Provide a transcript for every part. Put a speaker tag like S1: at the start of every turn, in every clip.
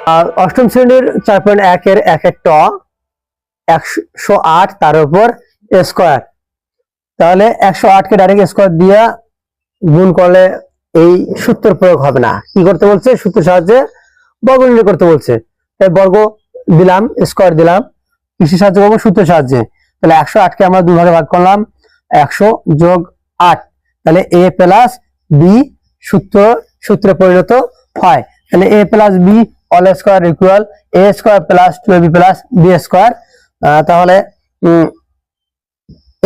S1: অষ্টম শ্রেণীর 4.1 এর 1 ট 108 তার উপর স্কয়ার। তাহলে 108 কে ডাইরেক্ট স্কয়ার দিয়া গুণ করলে এই সূত্র প্রয়োগ হবে না। কি করতে বলছে? সূত্রের সাহায্যে বর্গ নির্ণয় করতে বলছে। তাই বর্গ দিলাম, স্কয়ার দিলাম, কিসের সাহায্যে করবো? সূত্রের সাহায্যে। তাহলে 108 কে আমরা দুই ভাগে ভাগ করলাম, 100 যোগ 8, তাহলে a প্লাস b সূত্রে পরিণত হয়। তাহলে a plus b all square equal a square plus 2ab plus b square. তাহলে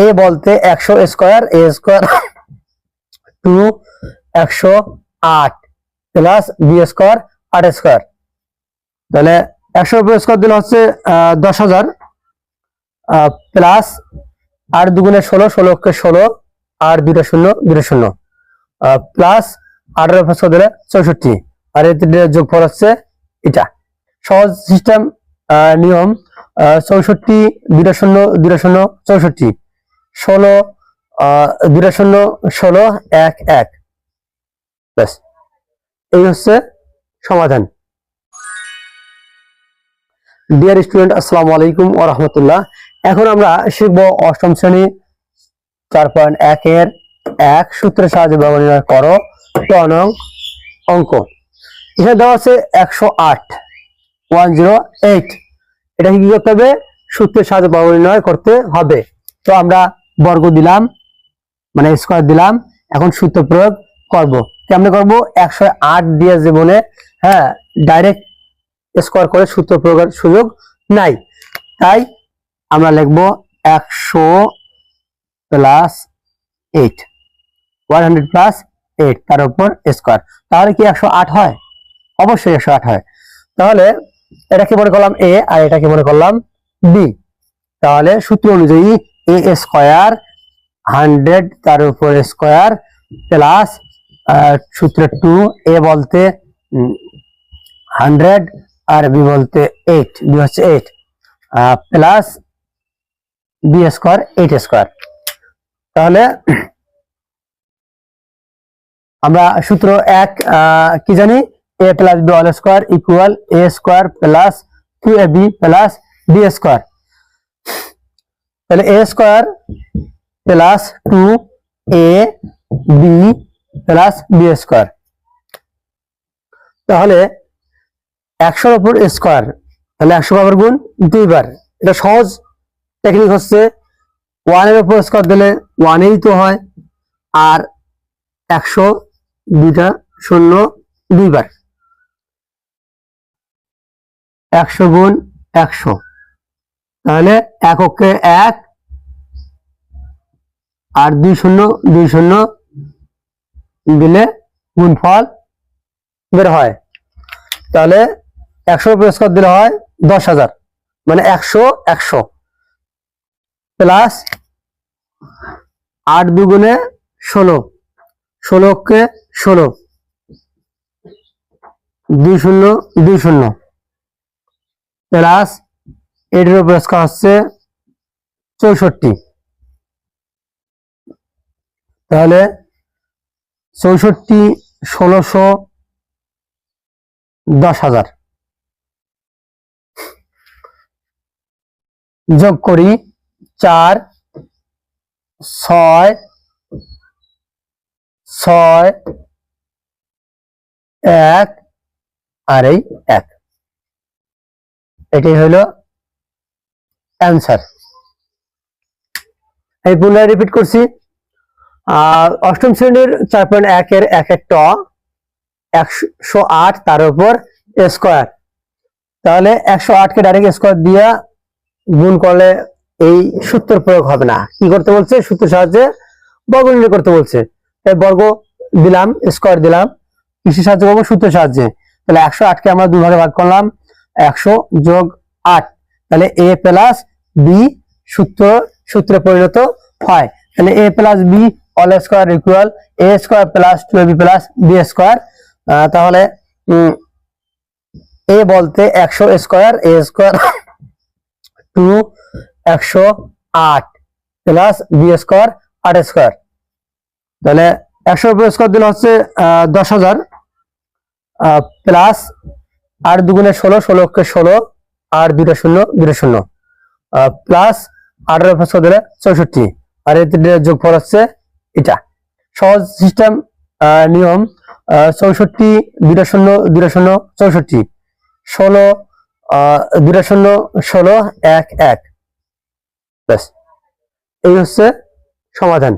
S1: a বলতে 100 square, a square 2 108 plus b square 8 square. তাহলে 100 উপর স্কয়ার দিলে হচ্ছে 10,000 প্লাস 8 দুগুণে 16, 16 কে 16 আর 2টা 0 2টা 0 প্লাস 18 উপর স্কয়ার দিলে 64 আর এর যোগফল হচ্ছে এটা। সহজ সিস্টেম নিয়ম 64 2টা 0 2টা 0 64 16 2টা 0 16 1 1 ব্যাস, এই হচ্ছে সমাধান। ডিয়ার স্টুডেন্ট, আসসালামু আলাইকুম ওয়া রাহমাতুল্লাহ। এখন আমরা শিখব অষ্টম শ্রেণী 4.1 এর 1 সূত্রের সাহায্যে বর্গ নির্ণয় করো ট নং অঙ্ক। এখানে দেওয়া আছে 108 এটা কি করতে হবে? সূত্রের সাহায্যে বর্গ নির্ণয় করতে হবে। তো আমরা বর্গ দিলাম, মানে স্কয়ার দিলাম, এখন সূত্র প্রয়োগ করব। কেমনে করব? 108 দিয়ে জীবনে ডাইরেক্ট স্কয়ার করে সূত্র প্রয়োগের সুযোগ নাই। তাই আমরা লিখব 100 প্লাস 8 100 প্লাস 8 তার উপর স্কয়ার। তাহলে কি 108 হয়? অবশ্যই 108 হয়। তাহলে এটাকে মনে করলাম a আর এটাকে মনে করলাম b। তাহলে সূত্র অনুযায়ী a স্কয়ার 100 তার উপর স্কয়ার প্লাস সূত্রে 2, a বলতে 100 আর b বলতে 8, b হচ্ছে 8 প্লাস b স্কয়ার 8 স্কয়ার। তাহলে আমরা সূত্র 1 কি জানি? a plus b whole square equal a square plus 2ab plus b square. তাহলে a square plus 2ab plus b square. তাহলে 100 এর উপর স্কয়ার, তাহলে 100 পাওয়ার গুণ 2 বার। এটা সহজ টেকনিক হচ্ছে 1 এর উপর স্কয়ার দিলে 1 এই তো হয়, আর 100 দুইটা 0 2 বার, 100 গুণ 100, তাহলে এককে 1 আর 2 0 2 0 দিলে গুণফল বের হয়। তাহলে 100 উপর স্কয়ার দিলে হয় 10,000, মানে 100 100 প্লাস 8 দুগুণে 16, 16 কে 16 2 0 2 0 প্লাস 8 এর উপর স্কয়ার হচ্ছে 64। তাহলে 64 1600 10,000 যোগ করি 4 6 6 1 আর এই 1, এটাই হলো অ্যান্সার। এই পুনরায় রিপিট করছি। অষ্টম শ্রেণীর 4.1 এর 1 ট 108 তার উপর স্কয়ার। তাহলে 108 কে ডাইরেক্ট স্কয়ার দিয়া গুণ করলে এই সূত্র প্রয়োগ হবে না। কি করতে বলছে? সূত্রের সাহায্যে বর্গ নির্ণয় করতে বলছে। তাই বর্গ দিলাম, স্কয়ার দিলাম, কিসের সাহায্যে করবো? সূত্রের সাহায্যে। তাহলে 108 কে আমরা দুই ভাগে ভাগ করলাম, 100 যোগ 8, তাহলে a প্লাস b সূত্রে পরিণত হয়। তাহলে a plus b all square equal a square plus 2ab plus b square. তাহলে a বলতে 100 square, a square 2 108 plus b square 8 square. তাহলে 100 উপর স্কয়ার দিলে হচ্ছে 10,000 প্লাস 8 দুগুণে 16, 16 কে 16, আর 2টা শূন্য 2টা শূন্য, প্লাস 18 5 ধরে 64, আর এতে যোগফল হচ্ছে এটা। সহজ সিস্টেম নিয়ম, 64 2টা শূন্য 2টা শূন্য 64, 16 2টা শূন্য 16 1 1, ব্যাস এই হচ্ছে সমাধান।